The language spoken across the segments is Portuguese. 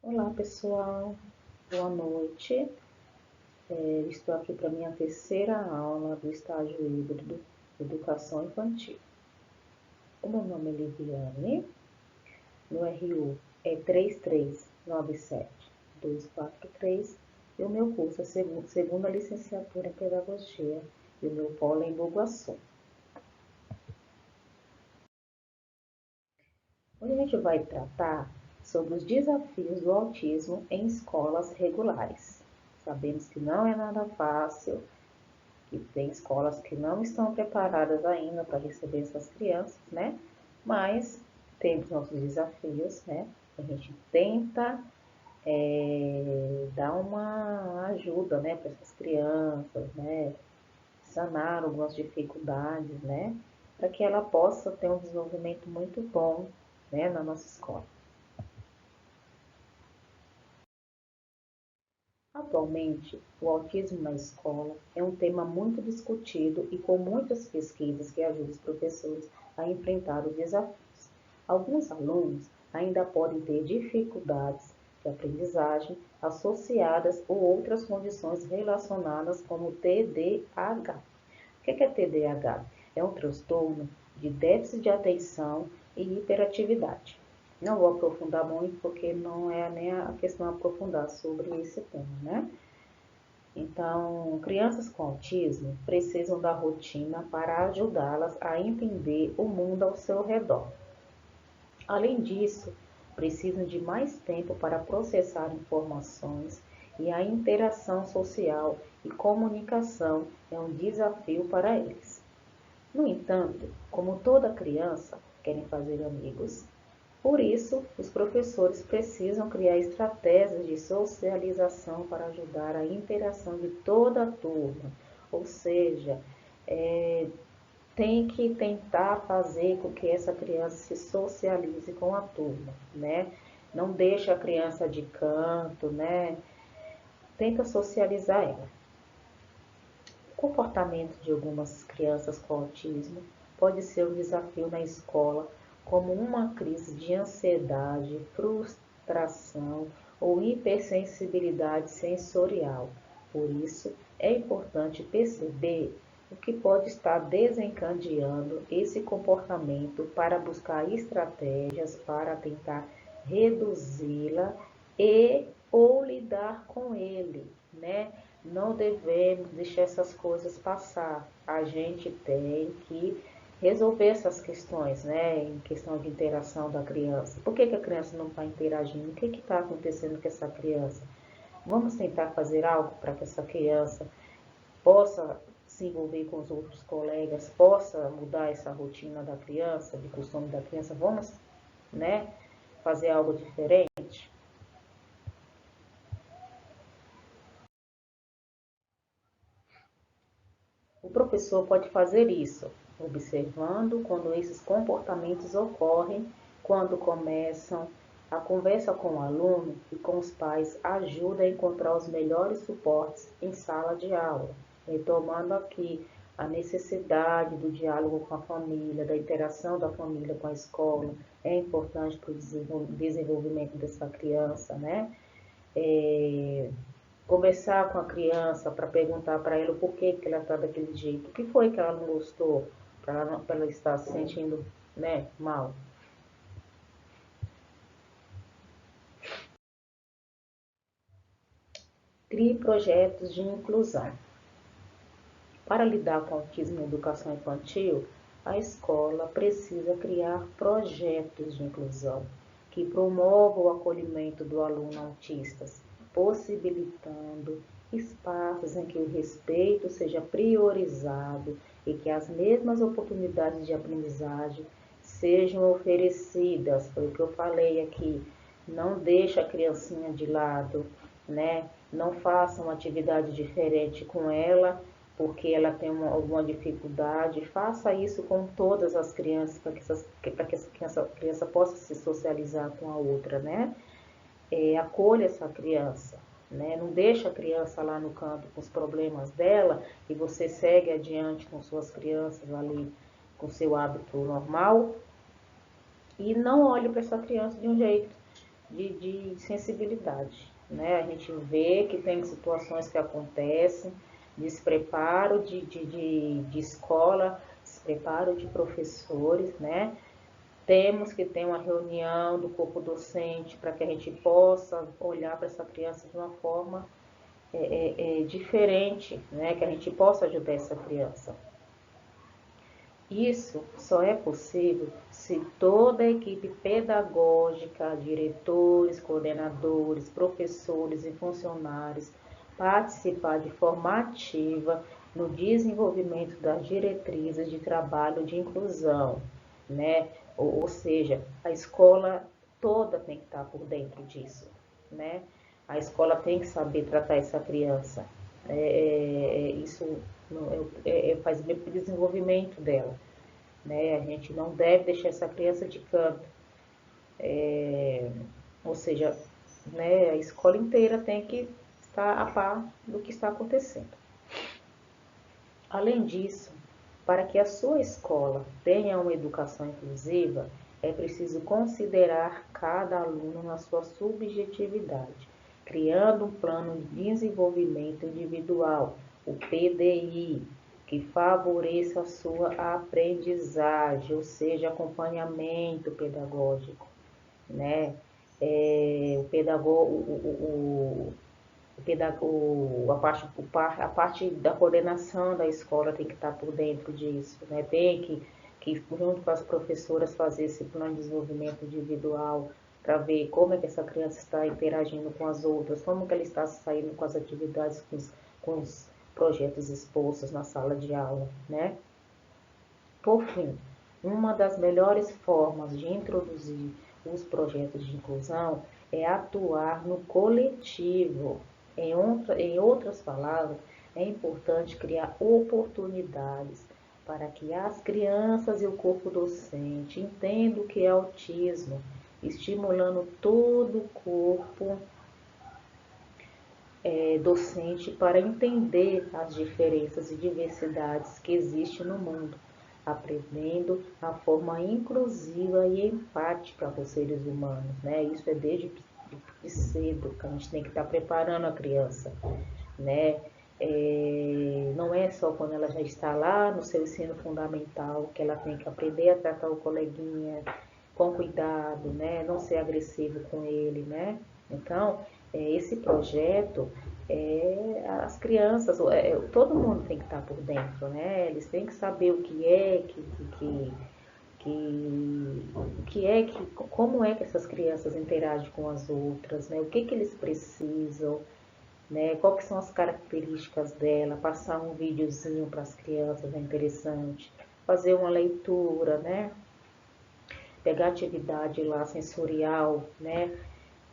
Olá pessoal, boa noite. Estou aqui para minha terceira aula do estágio híbrido Educação Infantil. O meu nome é Liviane, no RU é 3397243 e o meu curso é segunda licenciatura em Pedagogia e o meu polo é em Boguaçu. Hoje a gente vai tratar sobre os desafios do autismo em escolas regulares. Sabemos que não é nada fácil, que tem escolas que não estão preparadas ainda para receber essas crianças, né? Mas temos nossos desafios, né? A gente tenta dar uma ajuda, né, para essas crianças, né? Sanar algumas dificuldades, né? Para que ela possa ter um desenvolvimento muito bom, né, na nossa escola. Atualmente, o autismo na escola é um tema muito discutido e com muitas pesquisas que ajudam os professores a enfrentar os desafios. Alguns alunos ainda podem ter dificuldades de aprendizagem associadas ou outras condições relacionadas como TDAH. O que é TDAH? É um transtorno de déficit de atenção e hiperatividade. Não vou aprofundar muito porque não é nem a questão aprofundar sobre esse tema, né? Então, crianças com autismo precisam da rotina para ajudá-las a entender o mundo ao seu redor. Além disso, precisam de mais tempo para processar informações e a interação social e comunicação é um desafio para eles. No entanto, como toda criança, querem fazer amigos. Por isso, os professores precisam criar estratégias de socialização para ajudar a interação de toda a turma, ou seja, tem que tentar fazer com que essa criança se socialize com a turma, né? Não deixa a criança de canto, né? Tenta socializar ela. O comportamento de algumas crianças com autismo pode ser um desafio na escola, como uma crise de ansiedade, frustração ou hipersensibilidade sensorial. Por isso, é importante perceber o que pode estar desencadeando esse comportamento para buscar estratégias para tentar reduzi-la e ou lidar com ele, né? Não devemos deixar essas coisas passar. A gente tem que resolver essas questões, né? Em questão de interação da criança. Por que a criança não está interagindo? O que está acontecendo com essa criança? Vamos tentar fazer algo para que essa criança possa se envolver com os outros colegas, possa mudar essa rotina da criança, de costume da criança. Vamos, né, fazer algo diferente? O professor pode fazer isso, observando quando esses comportamentos ocorrem, quando começam. A conversa com o aluno e com os pais ajuda a encontrar os melhores suportes em sala de aula, retomando aqui a necessidade do diálogo com a família, da interação da família com a escola, é importante para o desenvolvimento dessa criança, né? Conversar com a criança para perguntar para ela o porquê que ela está daquele jeito, o que foi que ela não gostou para ela estar se sentindo, né, mal. Crie projetos de inclusão. Para lidar com o autismo na educação infantil, a escola precisa criar projetos de inclusão que promovam o acolhimento do aluno autista, possibilitando espaços em que o respeito seja priorizado e que as mesmas oportunidades de aprendizagem sejam oferecidas. Foi o que eu falei aqui. Não deixa a criancinha de lado, né? Não faça uma atividade diferente com ela porque ela tem alguma dificuldade. Faça isso com todas as crianças para que essa criança possa se socializar com a outra, né? Acolha essa criança, né? Não deixa a criança lá no canto com os problemas dela e você segue adiante com suas crianças ali com seu hábito normal e não olhe para essa criança de um jeito de sensibilidade, né? A gente vê que tem situações que acontecem, despreparo de escola, despreparo de professores, né? Temos que ter uma reunião do corpo docente para que a gente possa olhar para essa criança de uma forma diferente, né? Que a gente possa ajudar essa criança. Isso só é possível se toda a equipe pedagógica, diretores, coordenadores, professores e funcionários participar de forma ativa no desenvolvimento das diretrizes de trabalho de inclusão, né? Ou seja, a escola toda tem que estar por dentro disso, né? A escola tem que saber tratar essa criança. Isso faz bem para o desenvolvimento dela, né? A gente não deve deixar essa criança de canto, ou seja, né, a escola inteira tem que estar a par do que está acontecendo. Além disso, para que a sua escola tenha uma educação inclusiva, é preciso considerar cada aluno na sua subjetividade, criando um plano de desenvolvimento individual, o PDI, que favoreça a sua aprendizagem, ou seja, acompanhamento pedagógico, né? O pedagogo, a parte da coordenação da escola tem que estar por dentro disso, né? Tem que junto com as professoras, fazer esse plano de desenvolvimento individual para ver como é que essa criança está interagindo com as outras, como que ela está saindo com as atividades, com os projetos expostos na sala de aula, né? Por fim, uma das melhores formas de introduzir os projetos de inclusão é atuar no coletivo. Em outras palavras, é importante criar oportunidades para que as crianças e o corpo docente entendam o que é autismo, estimulando todo o corpo docente para entender as diferenças e diversidades que existem no mundo, aprendendo a forma inclusiva e empática com os seres humanos, né? Isso é desde cedo que a gente tem que estar preparando a criança, né? Não é só quando ela já está lá no seu ensino fundamental que ela tem que aprender a tratar o coleguinha com cuidado, né? Não ser agressivo com ele, né? Então, esse projeto, as crianças, todo mundo tem que estar por dentro, né? Eles têm que saber o que é, como é que essas crianças interagem com as outras, né? O que que eles precisam, né? Quais são as características dela, passar um videozinho para as crianças é interessante, fazer uma leitura, né? Pegar atividade lá sensorial, né?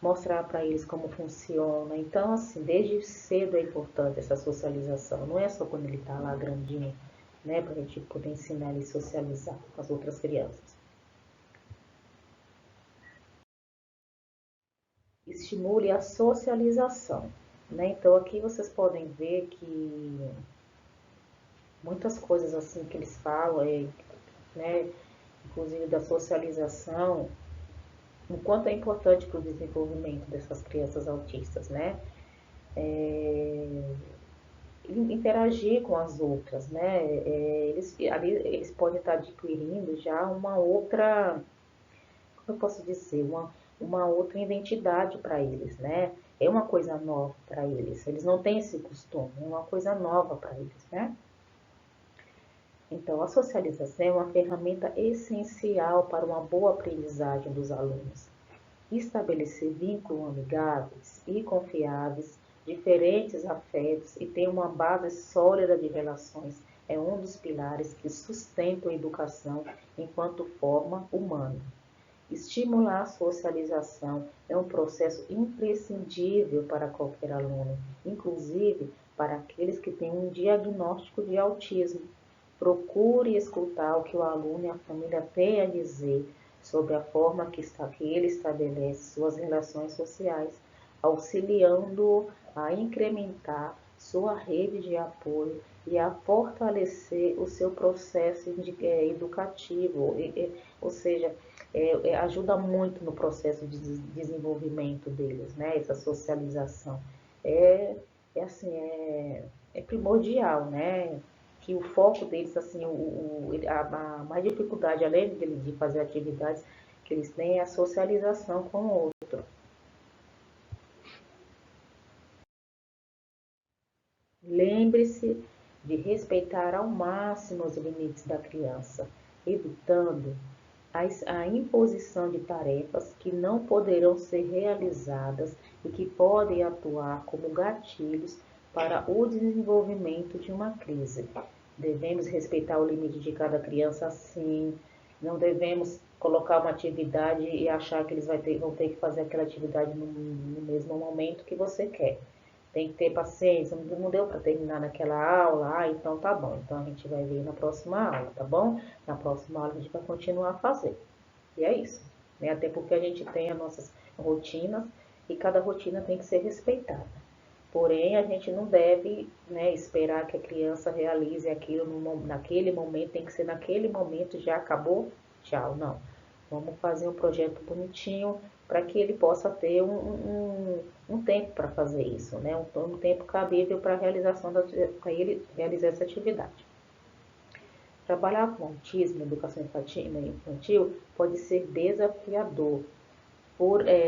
Mostrar para eles como funciona. Então, assim, desde cedo é importante essa socialização. Não é só quando ele está lá grandinho, né? Para a gente poder ensinar ele a socializar com as outras crianças. Estimule a socialização, né? Então, aqui vocês podem ver que muitas coisas assim que eles falam, né? Inclusive da socialização, o quanto é importante para o desenvolvimento dessas crianças autistas, né? Interagir com as outras, né? Eles podem estar adquirindo já uma outra, como eu posso dizer, uma outra identidade para eles, né? É uma coisa nova para eles. Eles não têm esse costume, é uma coisa nova para eles, né? Então, a socialização é uma ferramenta essencial para uma boa aprendizagem dos alunos. Estabelecer vínculos amigáveis e confiáveis, diferentes afetos e ter uma base sólida de relações é um dos pilares que sustentam a educação enquanto forma humana. Estimular a socialização é um processo imprescindível para qualquer aluno, inclusive para aqueles que têm um diagnóstico de autismo. Procure escutar o que o aluno e a família têm a dizer sobre a forma que ele estabelece suas relações sociais, auxiliando-o a incrementar sua rede de apoio e a fortalecer o seu processo educativo, ou seja, ajuda muito no processo de desenvolvimento deles, né? Essa socialização. É, assim, é primordial, né? Que o foco deles, assim, a mais dificuldade, além de fazer atividades que eles têm, é a socialização com o outro. Lembre-se de respeitar ao máximo os limites da criança, evitando a imposição de tarefas que não poderão ser realizadas e que podem atuar como gatilhos para o desenvolvimento de uma crise. Devemos respeitar o limite de cada criança, sim. Não devemos colocar uma atividade e achar que eles vão ter que fazer aquela atividade no mesmo momento que você quer. Tem que ter paciência, não deu para terminar naquela aula, então tá bom, então a gente vai ver na próxima aula, tá bom? Na próxima aula a gente vai continuar a fazer. E é isso, né? Até porque a gente tem as nossas rotinas e cada rotina tem que ser respeitada. Porém, a gente não deve, né, esperar que a criança realize aquilo naquele momento, tem que ser naquele momento, já acabou, tchau, não. Vamos fazer um projeto bonitinho para que ele possa ter um tempo para fazer isso, né? Um tempo cabível para para ele realizar essa atividade. Trabalhar com autismo na educação infantil pode ser desafiador.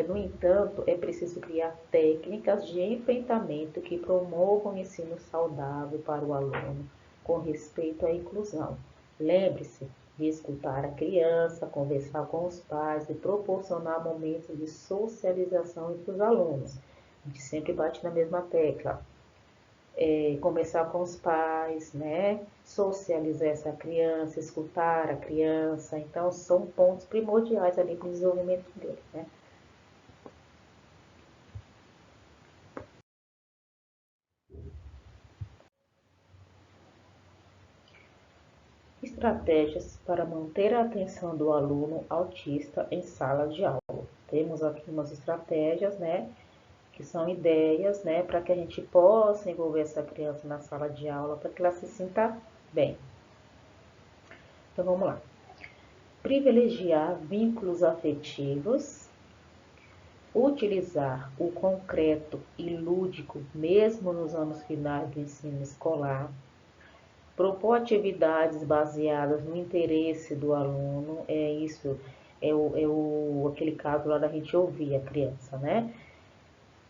No entanto, é preciso criar técnicas de enfrentamento que promovam o ensino saudável para o aluno, com respeito à inclusão. Lembre-se de escutar a criança, conversar com os pais e proporcionar momentos de socialização entre os alunos. A gente sempre bate na mesma tecla. Conversar com os pais, né? Socializar essa criança, escutar a criança. Então, são pontos primordiais ali para o desenvolvimento dele, né? Estratégias para manter a atenção do aluno autista em sala de aula. Temos aqui umas estratégias, né? Que são ideias, né? Para que a gente possa envolver essa criança na sala de aula, para que ela se sinta bem. Então, vamos lá. Privilegiar vínculos afetivos, utilizar o concreto e lúdico, mesmo nos anos finais do ensino escolar, propor atividades baseadas no interesse do aluno, aquele caso lá da gente ouvir a criança, né?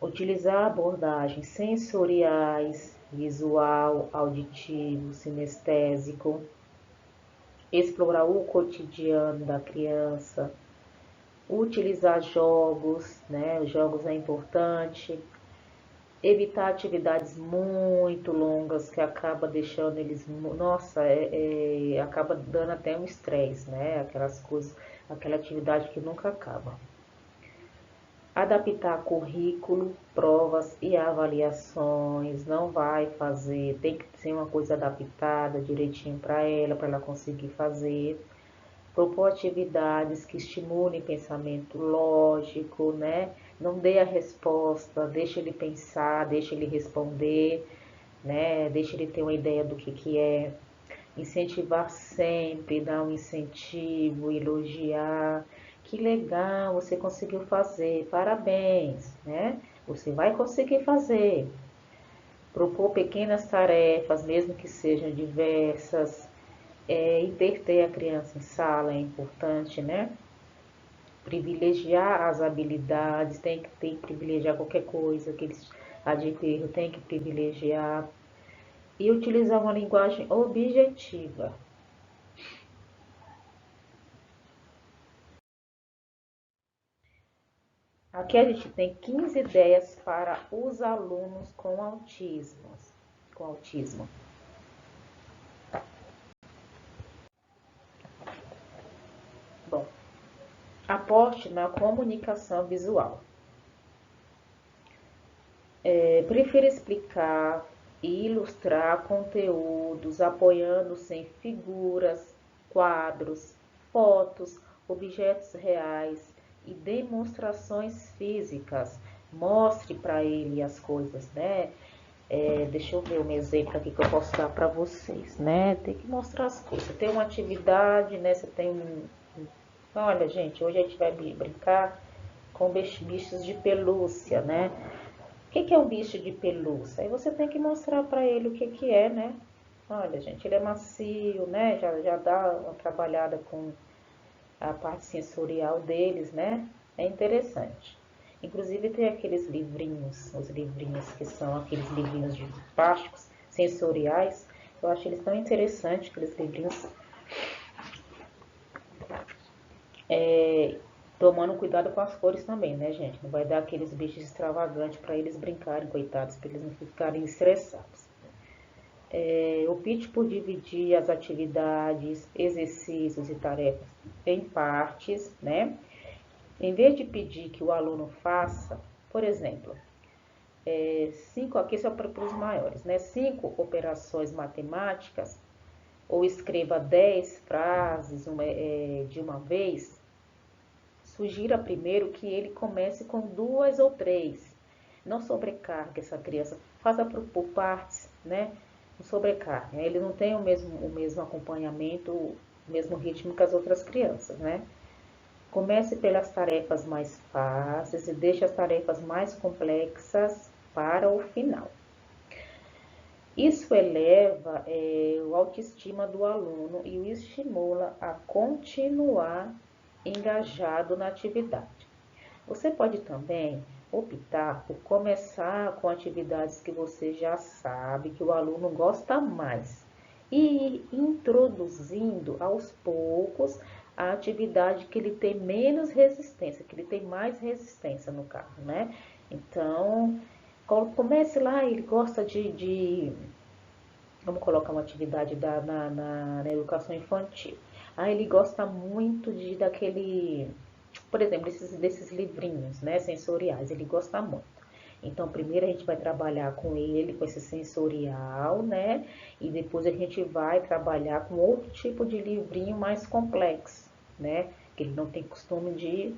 Utilizar abordagens sensoriais, visual, auditivo, sinestésico, explorar o cotidiano da criança, utilizar jogos, né? Os jogos é importante. Evitar atividades muito longas que acaba deixando eles, nossa, acaba dando até um estresse, né? Aquelas coisas, aquela atividade que nunca acaba. Adaptar currículo, provas e avaliações, não vai fazer, tem que ser uma coisa adaptada direitinho para ela conseguir fazer. Propor atividades que estimulem pensamento lógico, né? Não dê a resposta, deixa ele pensar, deixa ele responder, né? Deixa ele ter uma ideia do que é. Incentivar sempre, dar um incentivo, elogiar. Que legal, você conseguiu fazer, parabéns, né? Você vai conseguir fazer. Propor pequenas tarefas, mesmo que sejam diversas, interter a criança em sala é importante, né? Privilegiar as habilidades, tem que privilegiar qualquer coisa que eles adquiram, tem que privilegiar. E utilizar uma linguagem objetiva. Aqui a gente tem 15 ideias para os alunos com autismo. Bom, aporte na comunicação visual. Prefira explicar e ilustrar conteúdos apoiando-se em figuras, quadros, fotos, objetos reais e demonstrações físicas. Mostre para ele as coisas, né? Deixa eu ver um exemplo aqui que eu posso dar para vocês, né? Tem que mostrar as coisas. Você tem uma atividade, né? Você tem Olha, gente, hoje a gente vai brincar com bichos de pelúcia, né? O que que é um bicho de pelúcia? Aí você tem que mostrar para ele o que que é, né? Olha, gente, ele é macio, né? Já dá uma trabalhada com a parte sensorial deles, né? É interessante. Inclusive tem aqueles livrinhos, os livrinhos que são aqueles livrinhos de plásticos sensoriais. Eu acho eles tão interessantes, aqueles livrinhos, tomando cuidado com as cores também, né, gente? Não vai dar aqueles bichos extravagantes para eles brincarem, coitados, para eles não ficarem estressados. Opte por dividir as atividades, exercícios e tarefas em partes, né? Em vez de pedir que o aluno faça, por exemplo, cinco, aqui só para os maiores, né? 5 operações matemáticas, ou escreva 10 frases de uma vez, sugira primeiro que ele comece com 2 ou 3. Não sobrecargue essa criança, faça por partes, né? Não sobrecargue. Ele não tem o mesmo acompanhamento, o mesmo ritmo que as outras crianças, né? Comece pelas tarefas mais fáceis e deixe as tarefas mais complexas para o final. Isso eleva a autoestima do aluno e o estimula a continuar engajado na atividade. Você pode também optar por começar com atividades que você já sabe que o aluno gosta mais e ir introduzindo aos poucos a atividade que ele tem menos resistência, que ele tem mais resistência no caso, né? Então, comece lá, ele gosta vamos colocar uma atividade na educação infantil. Ah, ele gosta muito daquele, por exemplo, desses livrinhos, né, sensoriais, ele gosta muito. Então, primeiro a gente vai trabalhar com ele, com esse sensorial, né? E depois a gente vai trabalhar com outro tipo de livrinho mais complexo, né? Que ele não tem costume de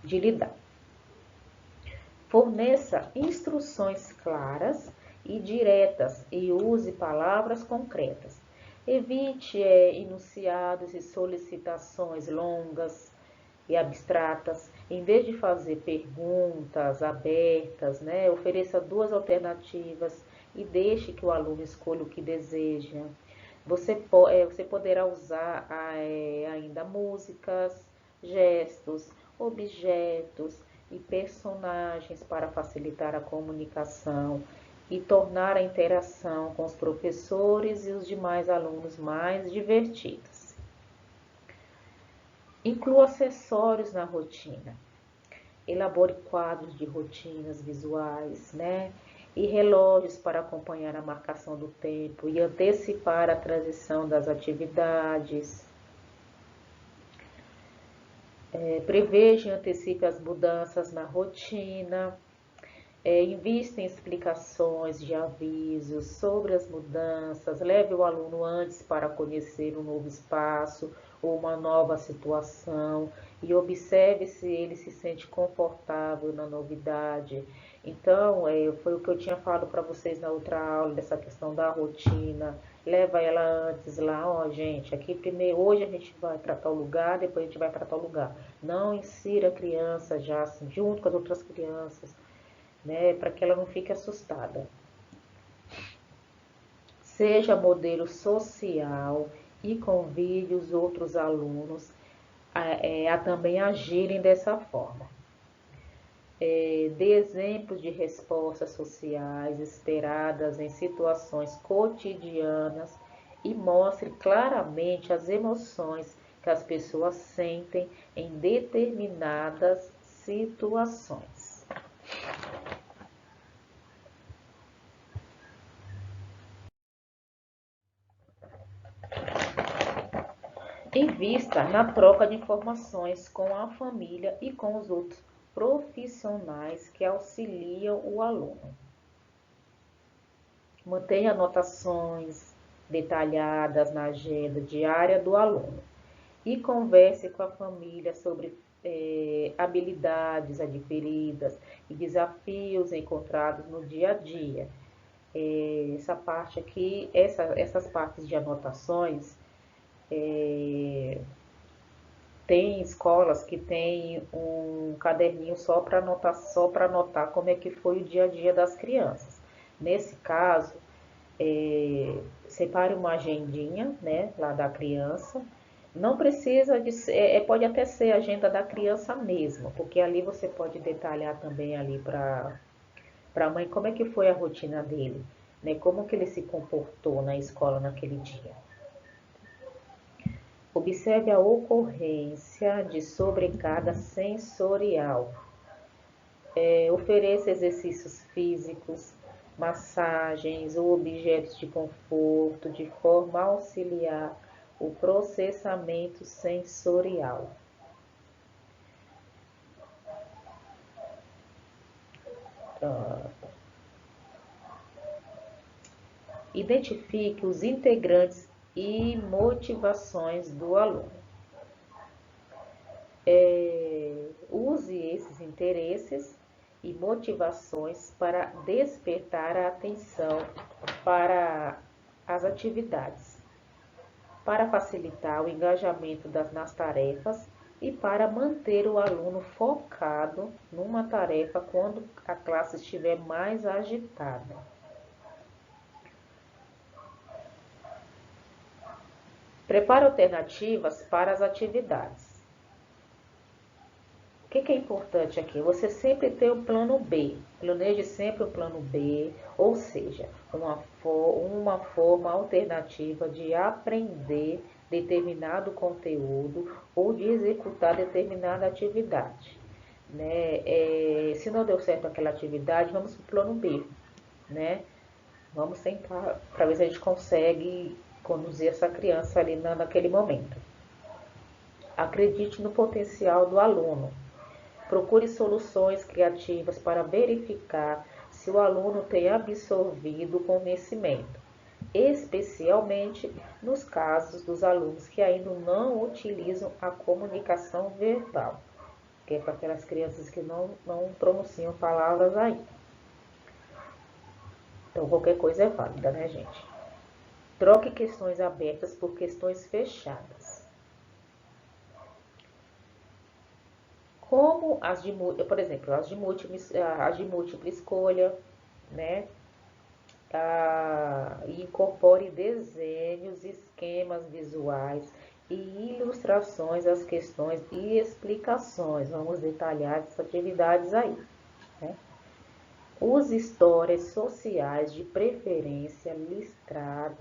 lidar. Forneça instruções claras e diretas e use palavras concretas. Evite enunciados e solicitações longas e abstratas. Em vez de fazer perguntas abertas, né, ofereça 2 alternativas e deixe que o aluno escolha o que deseja. Você poderá usar ainda músicas, gestos, objetos e personagens para facilitar a comunicação e tornar a interação com os professores e os demais alunos mais divertidas. Inclua acessórios na rotina. Elabore quadros de rotinas visuais, né? E relógios para acompanhar a marcação do tempo e antecipar a transição das atividades. Preveja e antecipe as mudanças na rotina. Invista em explicações de avisos sobre as mudanças. Leve o aluno antes para conhecer um novo espaço ou uma nova situação e observe se ele se sente confortável na novidade. Então, foi o que eu tinha falado para vocês na outra aula, dessa questão da rotina. Leva ela antes lá, ó, gente, aqui primeiro, hoje a gente vai para tal lugar, depois a gente vai para tal lugar. Não insira a criança já assim, junto com as outras crianças, né, para que ela não fique assustada. Seja modelo social e convide os outros alunos a também agirem dessa forma. Dê exemplos de respostas sociais esperadas em situações cotidianas e mostre claramente as emoções que as pessoas sentem em determinadas situações. Invista na troca de informações com a família e com os outros profissionais que auxiliam o aluno. Mantenha anotações detalhadas na agenda diária do aluno e converse com a família sobre habilidades adquiridas e desafios encontrados no dia a dia. Essa parte aqui, essas partes de anotações Tem escolas que tem um caderninho só para anotar como é que foi o dia a dia das crianças. Nesse caso, separe uma agendinha, né, lá da criança. Não precisa de ser, pode até ser a agenda da criança mesma, porque ali você pode detalhar também ali para a mãe como é que foi a rotina dele, né, como que ele se comportou na escola naquele dia. Observe a ocorrência de sobrecarga sensorial. Ofereça exercícios físicos, massagens ou objetos de conforto de forma a auxiliar o processamento sensorial. Identifique os integrantes e motivações do aluno. Use esses interesses e motivações para despertar a atenção para as atividades, para facilitar o engajamento nas tarefas e para manter o aluno focado numa tarefa quando a classe estiver mais agitada. Prepare alternativas para as atividades. O que é importante aqui? Você sempre ter o plano B. Planeje sempre o plano B, ou seja, uma forma alternativa de aprender determinado conteúdo ou de executar determinada atividade. Né? Se não deu certo aquela atividade, vamos para o plano B. Né? Vamos tentar para ver se a gente consegue conduzir essa criança ali naquele momento. Acredite no potencial do aluno. Procure soluções criativas para verificar se o aluno tem absorvido o conhecimento, especialmente nos casos dos alunos que ainda não utilizam a comunicação verbal, que é para aquelas crianças que não pronunciam palavras ainda. Então, qualquer coisa é válida, né, gente? Troque questões abertas por questões fechadas. Como por exemplo, as de múltipla escolha, né? E incorpore desenhos, esquemas visuais e ilustrações às questões e explicações. Vamos detalhar essas atividades aí. Né? Use histórias sociais de preferência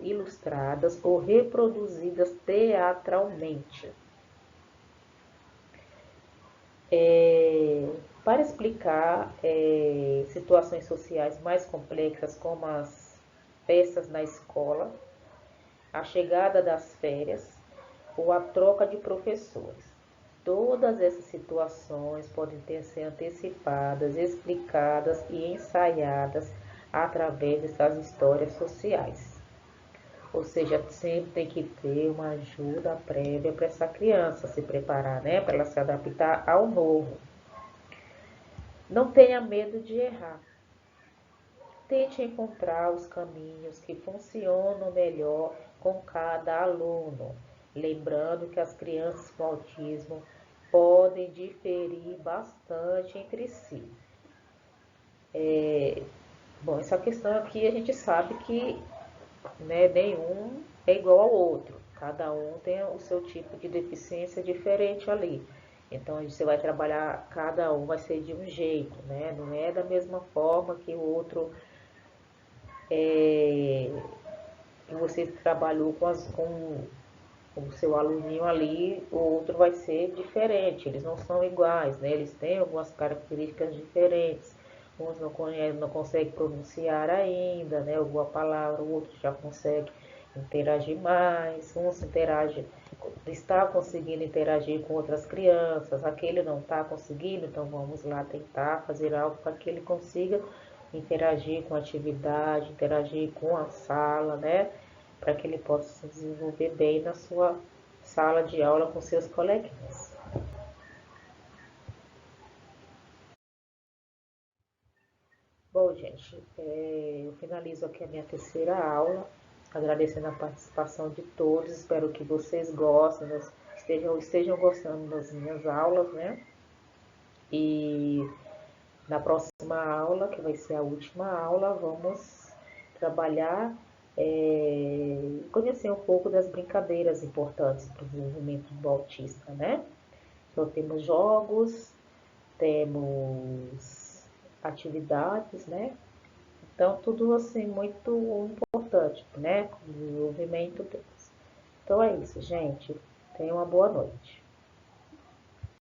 ilustradas ou reproduzidas teatralmente. Para explicar situações sociais mais complexas, como as festas na escola, a chegada das férias ou a troca de professores. Todas essas situações podem ser antecipadas, explicadas e ensaiadas através dessas histórias sociais. Ou seja, sempre tem que ter uma ajuda prévia para essa criança se preparar, né? Para ela se adaptar ao novo. Não tenha medo de errar. Tente encontrar os caminhos que funcionam melhor com cada aluno. Lembrando que as crianças com autismo podem diferir bastante entre si. Bom, essa questão aqui a gente sabe que, né, nenhum é igual ao outro. Cada um tem o seu tipo de deficiência diferente ali. Então você vai trabalhar, cada um vai ser de um jeito, né? Não é da mesma forma que o outro que você trabalhou com o seu aluninho ali, o outro vai ser diferente. Eles não são iguais, né? Eles têm algumas características diferentes. Uns não conhecem, não conseguem pronunciar ainda, né? Alguma palavra, o outro já consegue interagir mais, uns interage, está conseguindo interagir com outras crianças, aquele não está conseguindo, então vamos lá tentar fazer algo para que ele consiga interagir com a atividade, interagir com a sala, né? Para que ele possa se desenvolver bem na sua sala de aula com seus coleguinhas. Bom, gente, eu finalizo aqui a minha terceira aula, agradecendo a participação de todos, espero que vocês gostem estejam gostando das minhas aulas, né? E na próxima aula, que vai ser a última aula, vamos trabalhar, conhecer um pouco das brincadeiras importantes para o desenvolvimento do autista, né? Então, temos jogos, temos atividades, né? Então, tudo assim muito importante, né? O desenvolvimento deles. Então é isso, gente. Tenham uma boa noite.